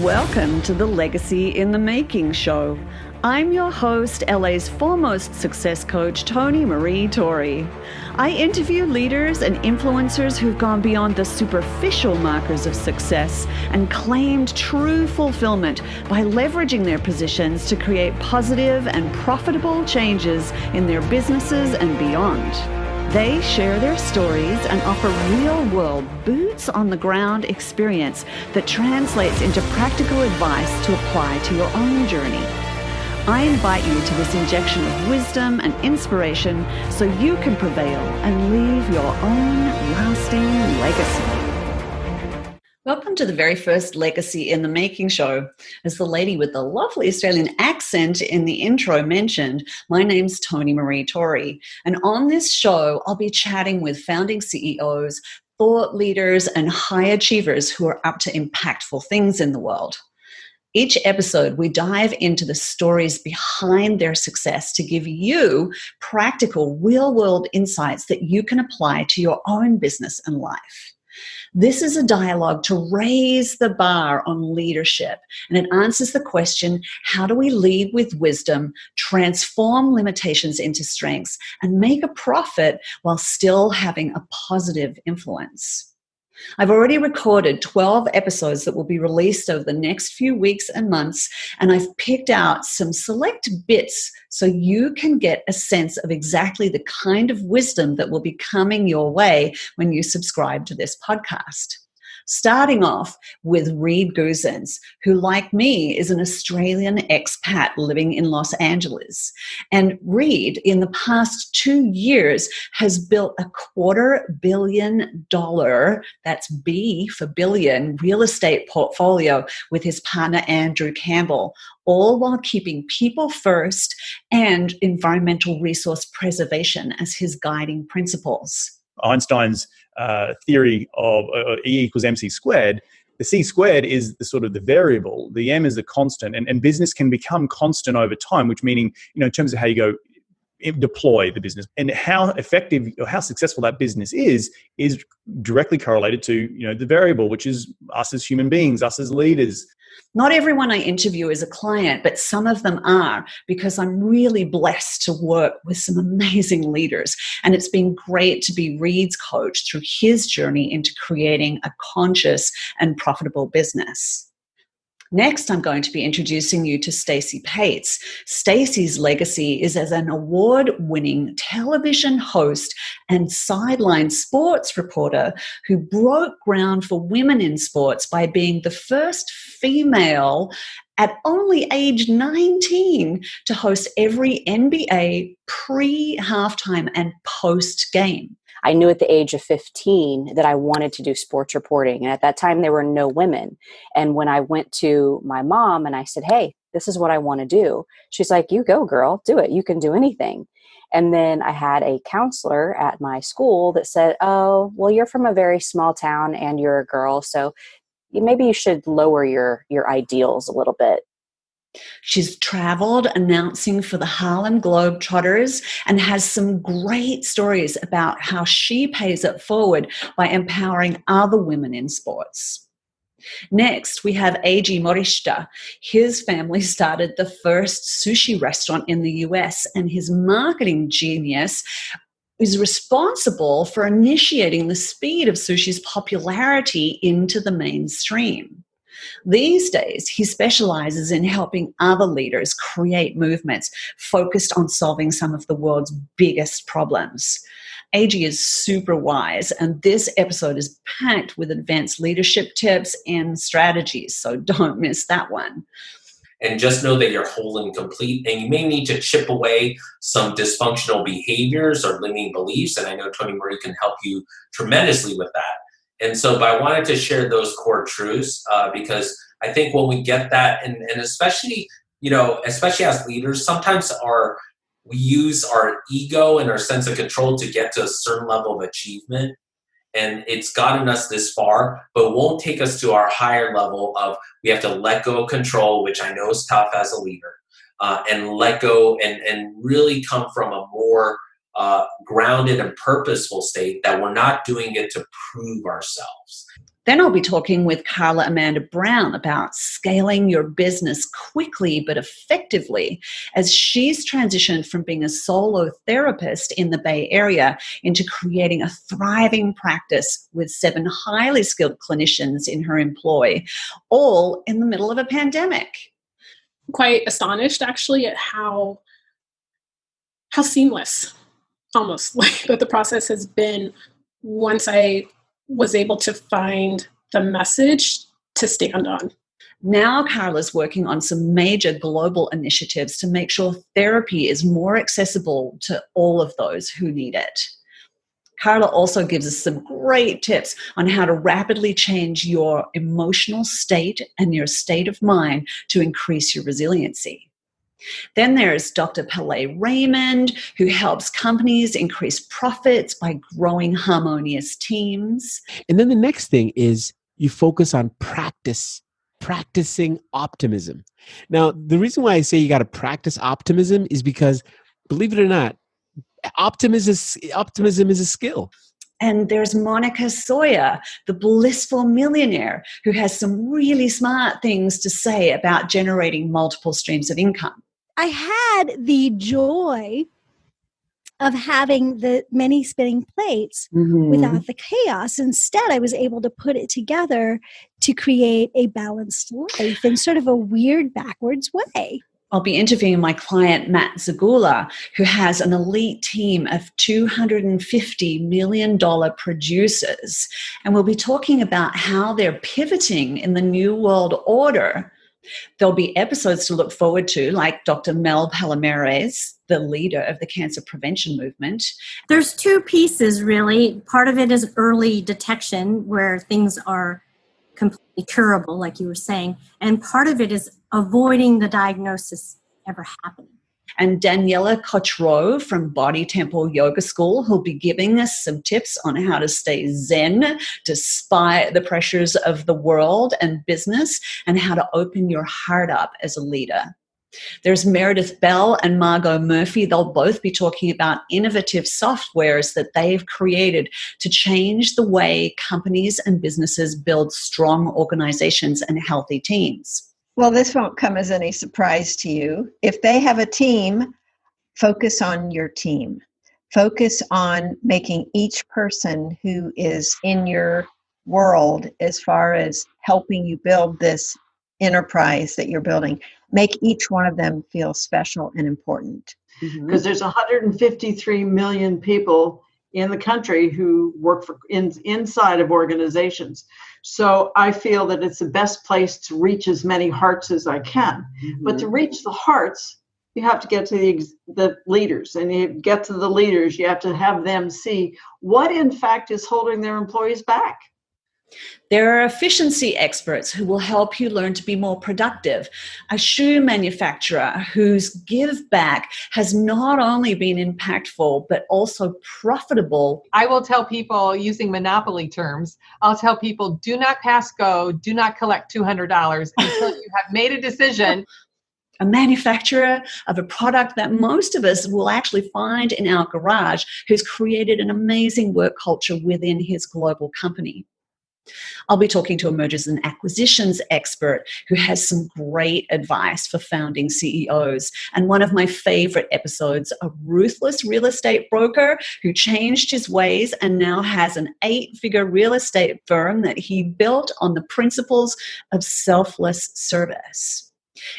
Welcome to the Legacy in the Making show. I'm your host, LA's foremost success coach, Maree Torrey. I interview leaders and influencers who've gone beyond the superficial markers of success and claimed true fulfillment by leveraging their positions to create positive and profitable changes in their businesses and beyond. They share their stories and offer real-world, boots-on-the-ground experience that translates into practical advice to apply to your own journey. I invite you to this injection of wisdom and inspiration so you can prevail and leave your own lasting legacy. Welcome to the very first Legacy in the Making show. As the lady with the lovely Australian accent in the intro mentioned, my name's Maree Torrey. And on this show, I'll be chatting with founding CEOs, thought leaders, and high achievers who are up to impactful things in the world. Each episode, we dive into the stories behind their success to give you practical, real-world insights that you can apply to your own business and life. This is a dialogue to raise the bar on leadership, and it answers the question, how do we lead with wisdom, transform limitations into strengths, and make a profit while still having a positive influence? I've already recorded 12 episodes that will be released over the next few weeks and months, and I've picked out some select bits so you can get a sense of exactly the kind of wisdom that will be coming your way when you subscribe to this podcast. Starting off with Reed Goosens, who, like me, is an Australian expat living in Los Angeles. And Reed, in the past 2 years, has built a $250 million, that's B for billion, real estate portfolio with his partner Andrew Campbell, all while keeping people first and environmental resource preservation as his guiding principles. Einstein's theory of E equals mc squared, the c squared is the sort of the variable, the m is the constant, and business can become constant over time, which meaning, in terms of how you go deploy the business and how effective or how successful that business is directly correlated to, the variable, which is us as human beings, us as leaders. Not everyone I interview is a client, but some of them are, because I'm really blessed to work with some amazing leaders. And it's been great to be Reed's coach through his journey into creating a conscious and profitable business. Next, I'm going to be introducing you to Stacey Pates. Stacey's legacy is as an award-winning television host and sideline sports reporter who broke ground for women in sports by being the first female at only age 19 to host every NBA pre-halftime and post-game. I knew at the age of 15 that I wanted to do sports reporting. And at that time, there were no women. And when I went to my mom and I said, hey, this is what I want to do, she's like, you go, girl, do it. You can do anything. And then I had a counselor at my school that said, oh, well, you're from a very small town and you're a girl, so maybe you should lower your ideals a little bit. She's traveled announcing for the Harlem Globetrotters and has some great stories about how she pays it forward by empowering other women in sports. Next, we have A.G. Morishita. His family started the first sushi restaurant in the US, and his marketing genius is responsible for initiating the speed of sushi's popularity into the mainstream. These days, he specializes in helping other leaders create movements focused on solving some of the world's biggest problems. AG is super wise, and this episode is packed with advanced leadership tips and strategies, so don't miss that one. And just know that you're whole and complete, and you may need to chip away some dysfunctional behaviors or limiting beliefs, and I know Maree can help you tremendously with that. And so, but I wanted to share those core truths because I think when we get that, and especially, especially as leaders, sometimes we use our ego and our sense of control to get to a certain level of achievement. And it's gotten us this far, but won't take us to our higher level of we have to let go of control, which I know is tough as a leader, and let go and really come from a more grounded and purposeful state that we're not doing it to prove ourselves. Then I'll be talking with Carla Amanda Brown about scaling your business quickly but effectively, as she's transitioned from being a solo therapist in the Bay Area into creating a thriving practice with 7 highly skilled clinicians in her employ, all in the middle of a pandemic. Quite astonished actually at how seamless almost like that the process has been once I was able to find the message to stand on. Now Carla's working on some major global initiatives to make sure therapy is more accessible to all of those who need it. Carla also gives us some great tips on how to rapidly change your emotional state and your state of mind to increase your resiliency. Then there's Dr. Pele Raymond, who helps companies increase profits by growing harmonious teams. And then the next thing is you focus on practicing optimism. Now, the reason why I say you got to practice optimism is because, believe it or not, optimism is a skill. And there's Monica Sawyer, the blissful millionaire, who has some really smart things to say about generating multiple streams of income. I had the joy of having the many spinning plates without the chaos. Instead, I was able to put it together to create a balanced life in sort of a weird backwards way. I'll be interviewing my client, Matt Zagula, who has an elite team of $250 million producers. And we'll be talking about how they're pivoting in the new world order. There'll be episodes to look forward to, like Dr. Mel Palomares, the leader of the cancer prevention movement. There's 2 pieces, really. Part of it is early detection, where things are completely curable, like you were saying. And part of it is avoiding the diagnosis ever happening. And Daniela Cotreau from Body Temple Yoga School, who'll be giving us some tips on how to stay zen despite the pressures of the world and business, and how to open your heart up as a leader. There's Meredith Bell and Margot Murphy. They'll both be talking about innovative softwares that they've created to change the way companies and businesses build strong organizations and healthy teams. Well, this won't come as any surprise to you. If they have a team, focus on your team. Focus on making each person who is in your world, as far as helping you build this enterprise that you're building, make each one of them feel special and important. Because there's 153 million people in the country who work for inside of organizations. So I feel that it's the best place to reach as many hearts as I can. But to reach the hearts, you have to get to the leaders. And you get to the leaders, you have to have them see what in fact is holding their employees back. There are efficiency experts who will help you learn to be more productive. A shoe manufacturer whose give back has not only been impactful, but also profitable. I will tell people, using monopoly terms, I'll tell people, do not pass go, do not collect $200 until you have made a decision. A manufacturer of a product that most of us will actually find in our garage, who's created an amazing work culture within his global company. I'll be talking to a mergers and acquisitions expert who has some great advice for founding CEOs. And one of my favorite episodes, a ruthless real estate broker who changed his ways and now has an 8-figure real estate firm that he built on the principles of selfless service.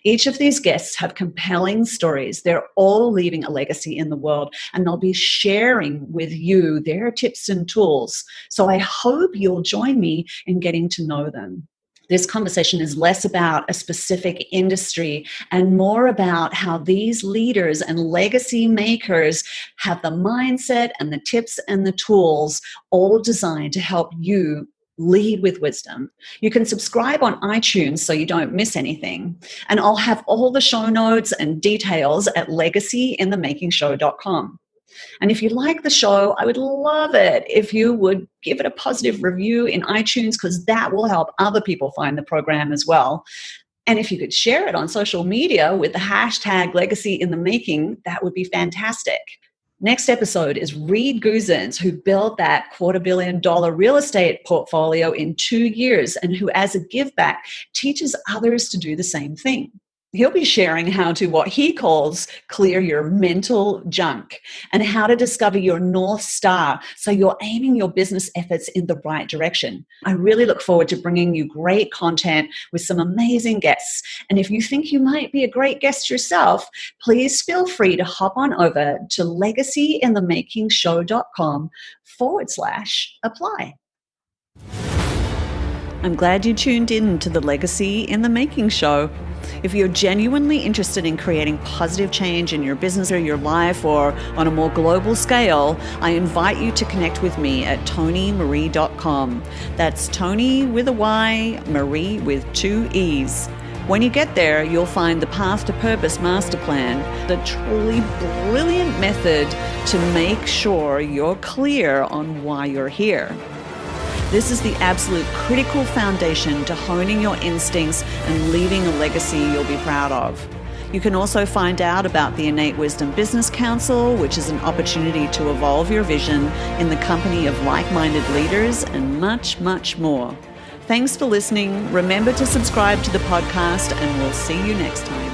Each of these guests have compelling stories. They're all leaving a legacy in the world, and they'll be sharing with you their tips and tools. So I hope you'll join me in getting to know them. This conversation is less about a specific industry and more about how these leaders and legacy makers have the mindset and the tips and the tools, all designed to help you lead with wisdom. You can subscribe on iTunes so you don't miss anything. And I'll have all the show notes and details at legacyinthemakingshow.com. And if you like the show, I would love it if you would give it a positive review in iTunes, because that will help other people find the program as well. And if you could share it on social media with the hashtag #LegacyInTheMaking, that would be fantastic. Next episode is Reed Guzens, who built that $250 million real estate portfolio in 2 years and who, as a give back, teaches others to do the same thing. He'll be sharing how to, what he calls, clear your mental junk and how to discover your North Star so you're aiming your business efforts in the right direction. I really look forward to bringing you great content with some amazing guests. And if you think you might be a great guest yourself, please feel free to hop on over to legacyinthemakingshow.com/apply. I'm glad you tuned in to the Legacy in the Making show. If you're genuinely interested in creating positive change in your business or your life or on a more global scale, I invite you to connect with me at tonymaree.com. That's Tony with a Y, Maree with 2 E's. When you get there, you'll find the Path to Purpose Master Plan, the truly brilliant method to make sure you're clear on why you're here. This is the absolute critical foundation to honing your instincts and leaving a legacy you'll be proud of. You can also find out about the Innate Wisdom Business Council, which is an opportunity to evolve your vision in the company of like-minded leaders, and much, much more. Thanks for listening. Remember to subscribe to the podcast, and we'll see you next time.